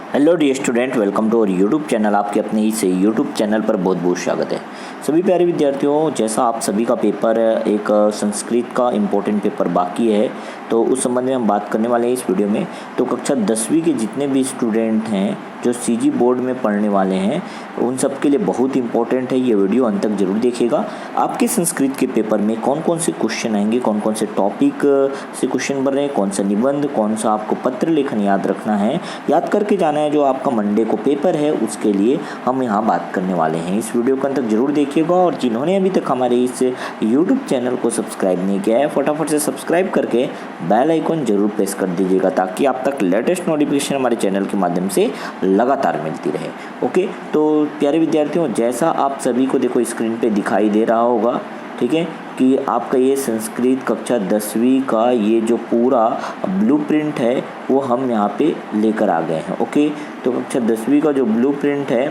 Hello dear student, welcome to our YouTube channel. आपके अपने इस यूट्यूब चैनल पर बहुत बहुत स्वागत है। सभी प्यारे विद्यार्थियों, जैसा आप सभी का पेपर एक संस्कृत का इम्पोर्टेंट पेपर बाकी है, तो उस संबंध में हम बात करने वाले हैं इस वीडियो में। तो कक्षा 10वीं के जितने भी स्टूडेंट हैं जो सीजी बोर्ड में पढ़ने वाले हैं, उन सब के लिए बहुत इंपॉर्टेंट है ये वीडियो, अंत तक जरूर देखिएगा। आपके संस्कृत के पेपर में कौन कौन से क्वेश्चन आएंगे, कौन कौन से टॉपिक से क्वेश्चन बन रहे हैं, कौन सा निबंध, कौन सा आपको पत्र लेखन याद रखना है, याद करके जाना है। जो आपका मंडे को पेपर है उसके लिए हम यहाँ बात करने वाले हैं। इस वीडियो को अंत तक जरूर देखिएगा और जिन्होंने अभी तक हमारे इस यूट्यूब चैनल को सब्सक्राइब नहीं किया है, फटाफट से सब्सक्राइब करके बेल आइकन जरूर प्रेस कर दीजिएगा, ताकि आप तक लेटेस्ट नोटिफिकेशन हमारे चैनल के माध्यम से लगातार मिलती रहे। ओके, तो प्यारे विद्यार्थियों, जैसा आप सभी को देखो स्क्रीन पे दिखाई दे रहा होगा, ठीक है, कि आपका ये संस्कृत कक्षा 10वीं का ये जो पूरा ब्लूप्रिंट है वो हम यहाँ पे लेकर आ गए हैं। ओके, तो कक्षा 10वीं का जो ब्लूप्रिंट है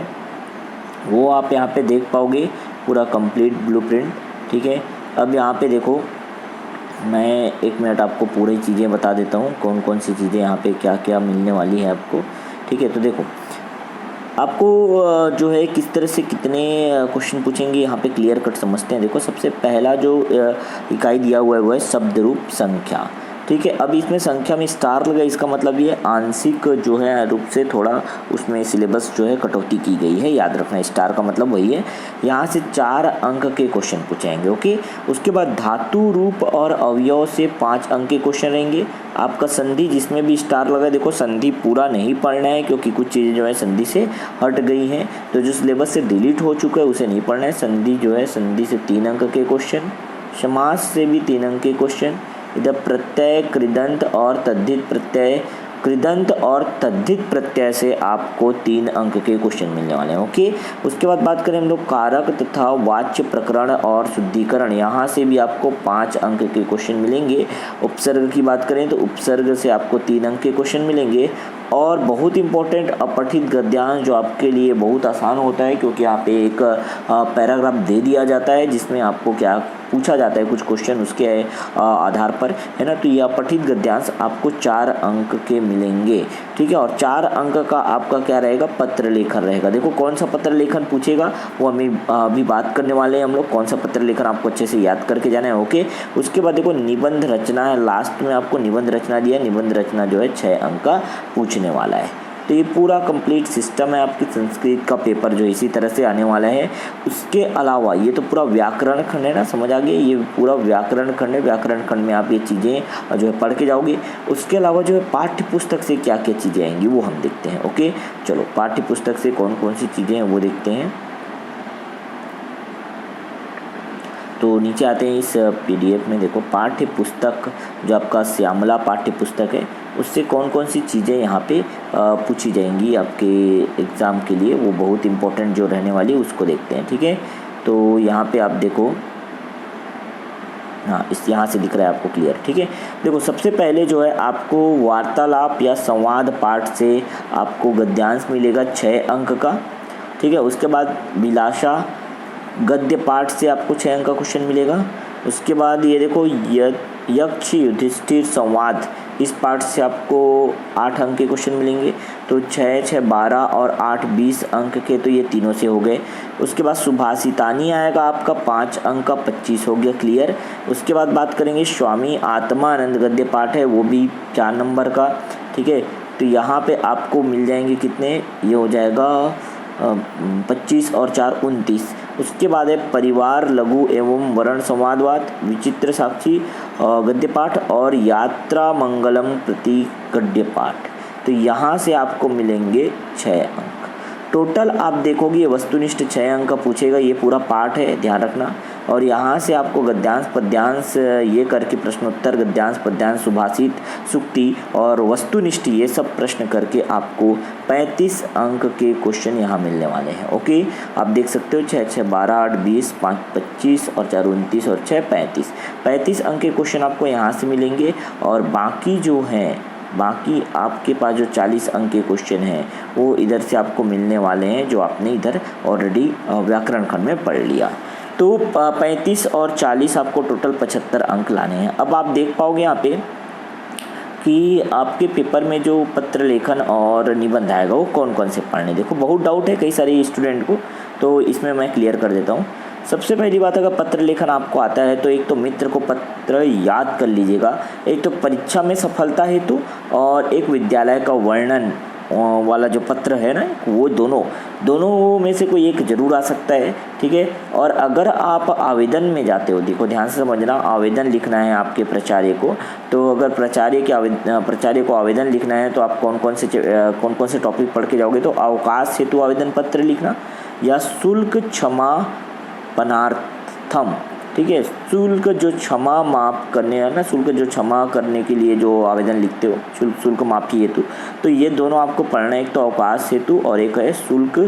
वो आप यहाँ पे देख पाओगे, पूरा कंप्लीट ब्लूप्रिंट। ठीक है, अब यहाँ पे देखो, मैं 1 मिनट आपको पूरी चीज़ें बता देता हूँ, कौन कौन सी चीज़ें यहाँ पे क्या क्या मिलने वाली है आपको। ठीक है, तो देखो आपको जो है किस तरह से कितने क्वेश्चन पूछेंगे यहाँ पे क्लियर कट समझते हैं। देखो, सबसे पहला जो इकाई दिया हुआ है वो है शब्द रूप संख्या। ठीक है, अब इसमें संख्या में स्टार लगा, इसका मतलब ये आंशिक जो है रूप से थोड़ा उसमें सिलेबस जो है कटौती की गई है, याद रखना। स्टार का मतलब वही है। यहाँ से 4 अंक के क्वेश्चन पूछेंगे। ओके, उसके बाद धातु रूप और अवयव से 5 अंक के क्वेश्चन रहेंगे। आपका संधि जिसमें भी स्टार लगा, देखो संधि पूरा नहीं पढ़ना है, क्योंकि कुछ चीज़ें जो है संधि से हट गई हैं, तो जो सिलेबस से डिलीट हो चुका है उसे नहीं पढ़ना है। संधि जो है, संधि से 3 अंक के क्वेश्चन, समास से भी 3 अंक के क्वेश्चन, इधर प्रत्यय, कृदंत और तद्धित प्रत्यय, कृदंत और तद्धित प्रत्यय से आपको 3 अंक के क्वेश्चन मिलने वाले हैं। ओके, उसके बाद बात करें हम लोग कारक तथा वाच्य प्रकरण और शुद्धिकरण, यहाँ से भी आपको 5 अंक के क्वेश्चन मिलेंगे। उपसर्ग की बात करें तो उपसर्ग से आपको 3 अंक के क्वेश्चन मिलेंगे। और बहुत इंपॉर्टेंट अपठित गद्यांश, जो आपके लिए बहुत आसान होता है, क्योंकि यहाँ पे एक पैराग्राफ दे दिया जाता है जिसमें आपको क्या पूछा जाता है, कुछ क्वेश्चन उसके आधार पर, है ना। तो ये अपठित गद्यांश आपको 4 अंक के मिलेंगे। ठीक है, और 4 अंक का आपका क्या रहेगा, पत्र लेखन रहेगा। देखो कौन सा पत्र लेखन पूछेगा वो हमें अभी बात करने वाले हैं हम लोग। कौन सा पत्र लेखन आपको अच्छे से याद करके जाना है। ओके, उसके बाद देखो निबंध रचना है, लास्ट में आपको निबंध रचना दिया। निबंध रचना जो है 6 अंक का पूछने वाला है। तो ये पूरा कंप्लीट सिस्टम है आपकी संस्कृत का पेपर, जो इसी तरह से आने वाला है। उसके अलावा ये तो पूरा व्याकरण खंड है ना, समझ आ गई, ये पूरा व्याकरण खंड है। व्याकरण खंड में आप ये चीज़ें जो है पढ़ के जाओगे। उसके अलावा जो है पाठ्य पुस्तक से क्या क्या चीज़ें आएंगी वो हम देखते हैं। ओके, चलो पाठ्य पुस्तक से कौन कौन सी चीज़ें हैं वो देखते हैं। तो नीचे आते हैं इस PDF में, देखो पाठ्य पुस्तक जो आपका श्यामला पाठ्य पुस्तक है, उससे कौन कौन सी चीज़ें यहाँ पे पूछी जाएंगी आपके एग्ज़ाम के लिए, वो बहुत इंपॉर्टेंट जो रहने वाली है उसको देखते हैं। ठीक है, तो यहाँ पे आप देखो, हाँ इस यहाँ से दिख रहा है आपको क्लियर। ठीक है, देखो सबसे पहले जो है आपको वार्तालाप या संवाद पाठ से आपको गद्यांश मिलेगा 6 अंक का। ठीक है, उसके बाद विलासा गद्य पाठ से आपको 6 अंक का क्वेश्चन मिलेगा। उसके बाद ये देखो यक्ष युधिष्ठिर संवाद, इस पार्ट से आपको 8 अंक के क्वेश्चन मिलेंगे। तो 6, 6, 12 और 8, 20 अंक के, तो ये तीनों से हो गए। उसके बाद सुभाषितानी आएगा आपका 5 अंक का, 25 हो गया क्लियर। उसके बाद बात करेंगे स्वामी आत्मानंद गद्य पाठ है, वो भी 4 नंबर का। ठीक है, तो यहाँ पे आपको मिल जाएंगे कितने, ये हो जाएगा 25 और 4, 29। उसके बाद है परिवार लघु एवं वर्ण संवादवाद, विचित्र साक्षी गद्य पाठ और यात्रा मंगलम प्रति गद्य पाठ। तो यहाँ से आपको मिलेंगे 6 अंक। टोटल आप देखोगे ये वस्तुनिष्ठ 6 अंक का पूछेगा, ये पूरा पाठ है, ध्यान रखना। और यहाँ से आपको गद्यांश पद्यांश ये करके प्रश्नोत्तर, गद्यांश पद्यांश, सुभाषित, सुक्ति और वस्तुनिष्ठ, ये सब प्रश्न करके आपको 35 अंक के क्वेश्चन यहाँ मिलने वाले हैं। ओके, आप देख सकते हो 6, 6, 12, 8, 20, 5, 25 और 4, 29 और 6, 35। 35 अंक के क्वेश्चन आपको यहाँ से मिलेंगे। और बाकी जो हैं, बाकी आपके पास जो 40 अंक के क्वेश्चन हैं वो इधर से आपको मिलने वाले हैं, जो आपने इधर ऑलरेडी व्याकरण खंड में पढ़ लिया। तो 35 और 40 आपको टोटल 75 अंक लाने हैं। अब आप देख पाओगे यहाँ पे कि आपके पेपर में जो पत्र लेखन और निबंध आएगा वो कौन कौन से पढ़ने। देखो बहुत डाउट है कई सारे स्टूडेंट को, तो इसमें मैं क्लियर कर देता हूँ। सबसे पहली बात, अगर पत्र लेखन आपको आता है तो एक तो मित्र को पत्र याद कर लीजिएगा, एक तो परीक्षा में सफलता हेतु और एक विद्यालय का वर्णन वाला जो पत्र है ना, वो दोनों में से कोई एक जरूर आ सकता है। ठीक है। और अगर आप आवेदन में जाते हो, देखो ध्यान से समझना, आवेदन लिखना है आपके प्राचार्य को, तो अगर प्राचार्य को आवेदन लिखना है तो आप कौन कौन से टॉपिक पढ़ के जाओगे, तो अवकाश हेतु आवेदन पत्र लिखना या शुल्क क्षमापणार्थम। ठीक है। शुल्क जो क्षमा माफ़ करने है ना, शुल्क जो क्षमा करने के लिए जो आवेदन लिखते हो, शुल्क माफ़ी हेतु, तो ये दोनों आपको पढ़ना है, एक तो अवकाश हेतु और एक है शुल्क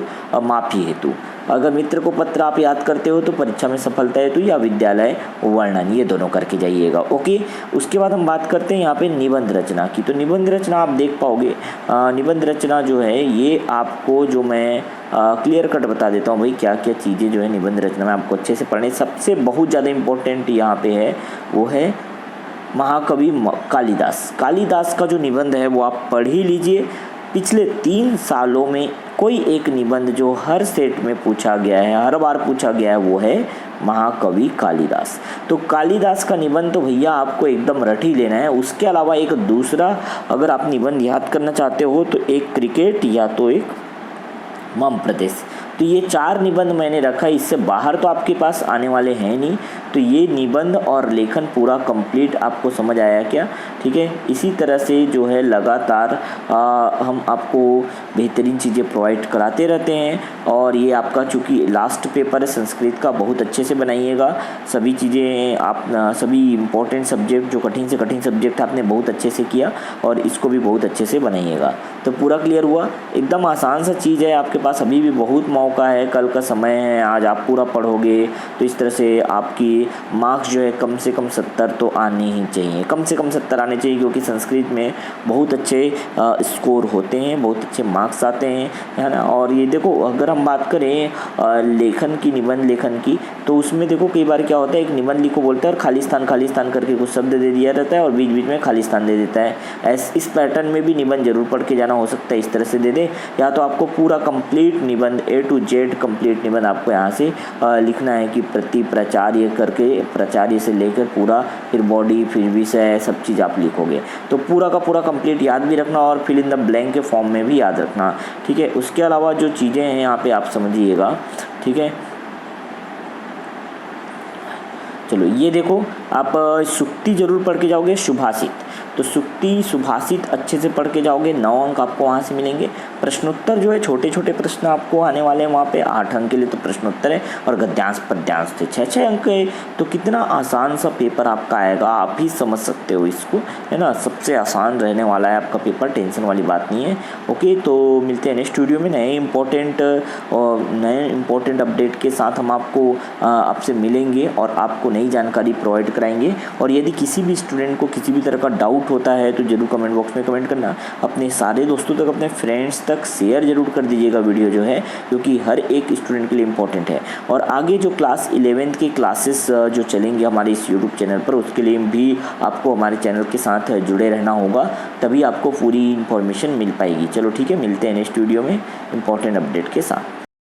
माफ़ी हेतु। अगर मित्र को पत्र आप याद करते हो तो परीक्षा में सफलता हेतु या विद्यालय वर्णन, ये दोनों करके जाइएगा। ओके। उसके बाद हम बात करते हैं यहाँ पे निबंध रचना की। तो निबंध रचना आप देख पाओगे, निबंध रचना जो है ये आपको, जो मैं क्लियर कट बता देता हूँ भाई क्या क्या चीज़ें जो है निबंध रचना में आपको अच्छे से पढ़ने। सबसे बहुत ज़्यादा इम्पोर्टेंट यहाँ पे है वो है महाकवि कालिदास का जो निबंध है वो आप पढ़ ही लीजिए। पिछले 3 सालों में कोई एक निबंध जो हर सेट में पूछा गया है, हर बार पूछा गया है, वो है महाकवि कालिदास। तो कालिदास का निबंध तो भैया आपको एकदम रट ही लेना है। उसके अलावा एक दूसरा अगर आप निबंध याद करना चाहते हो तो एक क्रिकेट या तो एक मम प्रदेश। तो ये 4 निबंध मैंने रखा है, इससे बाहर तो आपके पास आने वाले हैं नहीं। तो ये निबंध और लेखन पूरा कंप्लीट आपको समझ आया क्या? ठीक है। इसी तरह से जो है लगातार हम आपको बेहतरीन चीज़ें प्रोवाइड कराते रहते हैं। और ये आपका चूँकि लास्ट पेपर है संस्कृत का, बहुत अच्छे से बनाइएगा। सभी चीज़ें आप सभी इम्पोर्टेंट सब्जेक्ट, जो कठिन से कठिन सब्जेक्ट आपने बहुत अच्छे से किया और इसको भी बहुत अच्छे से बनाइएगा। तो पूरा क्लियर हुआ। एकदम आसान सा चीज़ है, आपके पास अभी भी बहुत मौका है, कल का समय है, आज आप पूरा पढ़ोगे तो इस तरह से आपकी मार्क्स जो है कम से कम 70 तो आने ही चाहिए, कम से कम 70 आने चाहिए, क्योंकि संस्कृत में बहुत अच्छे स्कोर होते हैं, बहुत अच्छे मार्क्स आते हैं, है ना। और ये देखो अगर हम बात करें लेखन की, निबंध लेखन की, तो उसमें देखो कई बार क्या होता है, एक निबंध लिखो बोलता है और खाली स्थान करके कुछ शब्द दे दिया रहता है और बीच बीच में खाली स्थान दे देता है। इस पैटर्न में भी निबंध जरूर पढ़ के जाना, हो सकता है इस तरह से दे दे, या तो आपको पूरा कंप्लीट निबंध A to Z कंप्लीट निबंध आपको यहाँ से लिखना है कि प्रति प्राचार्य करके, प्राचार्य से लेकर पूरा, फिर बॉडी, फिर विषय, सब चीज़ आप लिखोगे। तो पूरा का पूरा कंप्लीट याद भी रखना और फिल इन द ब्लैंक के फॉर्म में भी याद रखना। ठीक है। उसके अलावा जो चीज़ें हैं यहाँ पे आप समझिएगा। ठीक है। चलो ये देखो, आप सुक्ति जरूर पढ़ के जाओगे, सुभाषित, तो सुक्ति सुभाषित अच्छे से पढ़ के जाओगे, 9 अंक आपको वहाँ से मिलेंगे। प्रश्नोत्तर जो है छोटे छोटे प्रश्न आपको आने वाले हैं वहाँ पे, 8 अंक के लिए तो प्रश्नोत्तर है, और गद्यांश पद्यांश थे 6-6 अंक है। तो कितना आसान सा पेपर आपका आएगा, आप ही समझ सकते हो इसको, है ना। सबसे आसान रहने वाला है आपका पेपर, टेंशन वाली बात नहीं है। ओके, तो मिलते हैं नेक्स्ट वीडियो में नए इंपॉर्टेंट अपडेट के साथ। हम आपसे मिलेंगे और आपको नई जानकारी प्रोवाइड कराएंगे। और यदि किसी भी स्टूडेंट को किसी भी तरह का डाउट होता है तो जरूर कमेंट बॉक्स में कमेंट करना। अपने सारे दोस्तों तक, अपने फ्रेंड्स तक शेयर जरूर कर दीजिएगा वीडियो जो है, क्योंकि हर एक स्टूडेंट के लिए इम्पोर्टेंट है। और आगे जो क्लास 11th की क्लासेस जो चलेंगे हमारे इस यूट्यूब चैनल पर, उसके लिए भी आपको हमारे चैनल के साथ जुड़े रहना होगा, तभी आपको पूरी इन्फॉर्मेशन मिल पाएगी। चलो ठीक है, मिलते हैं नेक्स्ट वीडियो में इंपॉर्टेंट अपडेट के साथ।